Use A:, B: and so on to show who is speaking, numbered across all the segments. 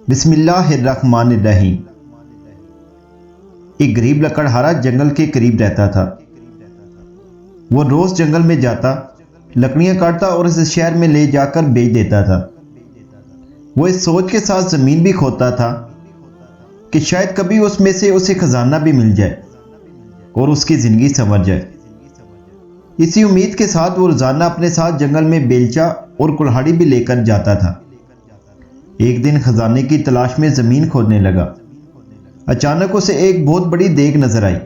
A: بسم اللہ الرحمن الرحیم۔ ایک غریب لکڑہارا جنگل کے قریب رہتا تھا۔ وہ روز جنگل میں جاتا، لکڑیاں کاٹتا اور اسے شہر میں لے جا کر بیچ دیتا تھا۔ وہ اس سوچ کے ساتھ زمین بھی کھودتا تھا کہ شاید کبھی اس میں سے اسے خزانہ بھی مل جائے اور اس کی زندگی سنور جائے۔ اسی امید کے ساتھ وہ روزانہ اپنے ساتھ جنگل میں بیلچا اور کلہاڑی بھی لے کر جاتا تھا۔ ایک دن خزانے کی تلاش میں زمین کھودنے لگا۔ اچانک اسے ایک بہت بڑی دیگ نظر آئی۔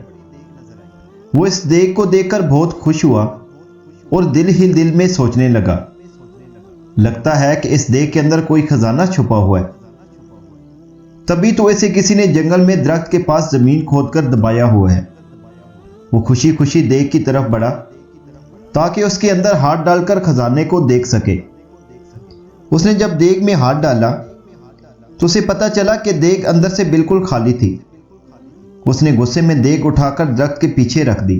A: وہ اس دیگ کو دیکھ کر بہت خوش ہوا اور دل ہی دل میں سوچنے لگا، لگتا ہے کہ اس دیگ کے اندر کوئی خزانہ چھپا ہوا ہے۔ تبھی تو اسے کسی نے جنگل میں درخت کے پاس زمین کھود کر دبایا ہوا ہے۔ وہ خوشی خوشی دیگ کی طرف بڑھا تاکہ اس کے اندر ہاتھ ڈال کر خزانے کو دیکھ سکے۔ اس نے جب دیگ میں ہاتھ ڈالا تو اسے پتا چلا کہ دیگ اندر سے بالکل خالی تھی۔ اس نے غصے میں دیگ اٹھا کر درخت کے پیچھے رکھ دی۔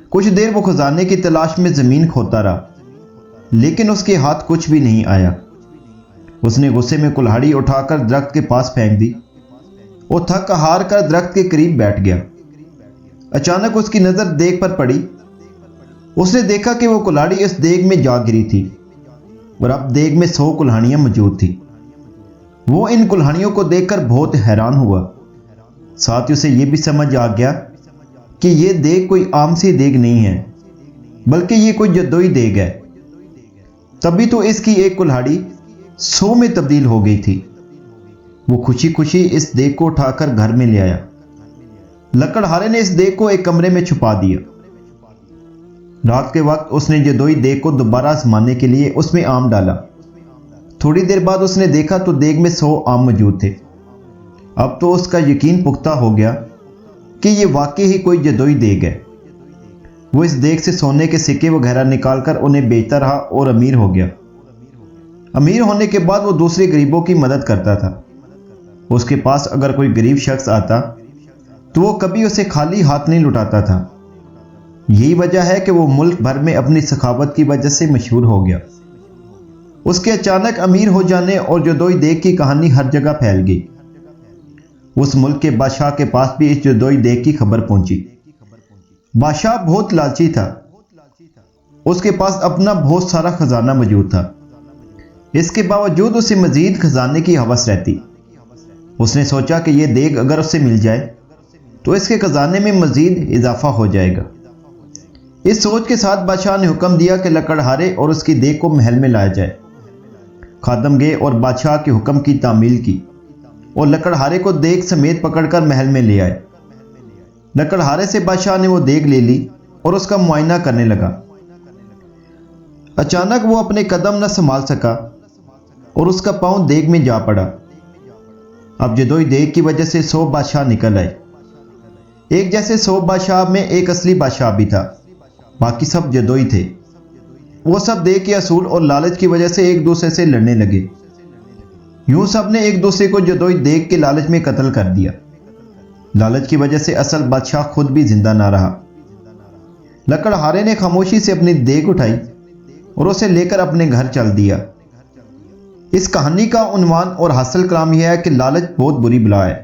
A: کچھ دیر وہ خزانے کی تلاش میں زمین کھودتا رہا، لیکن اس کے ہاتھ کچھ بھی نہیں آیا۔ اس نے غصے میں کلہاڑی اٹھا کر درخت کے پاس پھینک دی اور تھک ہار کر درخت کے قریب بیٹھ گیا۔ اچانک اس کی نظر دیگ پر پڑی۔ اس نے دیکھا کہ وہ کلہاڑی اس دیگ میں جا گری تھی اور اب دیگ میں 100 کلہاڑیاں موجود تھیں۔ وہ ان کلہاڑیوں کو دیکھ کر بہت حیران ہوا۔ ساتھ ہی اسے یہ بھی سمجھ آ گیا کہ یہ دیگ کوئی عام سی دیگ نہیں ہے، بلکہ یہ کوئی جادوئی دیگ ہے۔ تبھی تو اس کی ایک کلہاڑی 100 میں تبدیل ہو گئی تھی۔ وہ خوشی خوشی اس دیگ کو اٹھا کر گھر میں لے آیا۔ لکڑہارے نے اس دیگ کو ایک کمرے میں چھپا دیا۔ رات کے وقت اس نے جادوئی دیگ کو دوبارہ آزمانے کے لیے اس میں آم ڈالا۔ تھوڑی دیر بعد اس نے دیکھا تو دیگ میں 100 آم موجود تھے۔ اب تو اس کا یقین پختہ ہو گیا کہ یہ واقعی ہی کوئی جادوئی دیگ ہے۔ وہ اس دیگ سے سونے کے سکے وغیرہ نکال کر انہیں بیچتا رہا اور امیر ہو گیا۔ امیر ہونے کے بعد وہ دوسرے غریبوں کی مدد کرتا تھا۔ اس کے پاس اگر کوئی غریب شخص آتا تو وہ کبھی اسے خالی ہاتھ نہیں لوٹاتا تھا۔ یہی وجہ ہے کہ وہ ملک بھر میں اپنی سخاوت کی وجہ سے مشہور ہو گیا۔ اس کے اچانک امیر ہو جانے اور جادوئی دیگ کی کہانی ہر جگہ پھیل گئی۔ اس ملک کے بادشاہ کے پاس بھی اس جادوئی دیگ کی خبر پہنچی۔ بادشاہ بہت لالچی تھا۔ اس کے پاس اپنا بہت سارا خزانہ موجود تھا۔ اس کے باوجود اسے مزید خزانے کی ہوس رہتی۔ اس نے سوچا کہ یہ دیگ اگر اسے مل جائے تو اس کے خزانے میں مزید اضافہ ہو جائے گا۔ اس سوچ کے ساتھ بادشاہ نے حکم دیا کہ لکڑہارے اور اس کی دیگ کو محل میں لایا جائے۔ خادم گئے اور بادشاہ کے حکم کی تعمیل کی اور لکڑہارے کو دیگ سمیت پکڑ کر محل میں لے آئے۔ لکڑہارے سے بادشاہ نے وہ دیگ لے لی اور اس کا معائنہ کرنے لگا۔ اچانک وہ اپنے قدم نہ سنبھال سکا اور اس کا پاؤں دیگ میں جا پڑا۔ اب جادوئی دیگ کی وجہ سے 100 بادشاہ نکل آئے۔ ایک جیسے 100 بادشاہ میں ایک اصلی بادشاہ بھی تھا، باقی سب جادوئی تھے۔ وہ سب دیگ کے اصول اور لالچ کی وجہ سے ایک دوسرے سے لڑنے لگے۔ یوں سب نے ایک دوسرے کو جادوئی دیگ کے لالچ میں قتل کر دیا۔ لالچ کی وجہ سے اصل بادشاہ خود بھی زندہ نہ رہا۔ لکڑہارے نے خاموشی سے اپنی دیگ اٹھائی اور اسے لے کر اپنے گھر چل دیا۔ اس کہانی کا عنوان اور حاصل کلام یہ ہے کہ لالچ بہت بری بلا ہے۔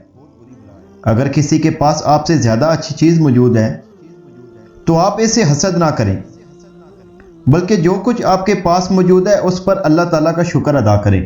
A: اگر کسی کے پاس آپ سے زیادہ اچھی چیز موجود ہے تو آپ اسے حسد نہ کریں، بلکہ جو کچھ آپ کے پاس موجود ہے اس پر اللہ تعالیٰ کا شکر ادا کریں۔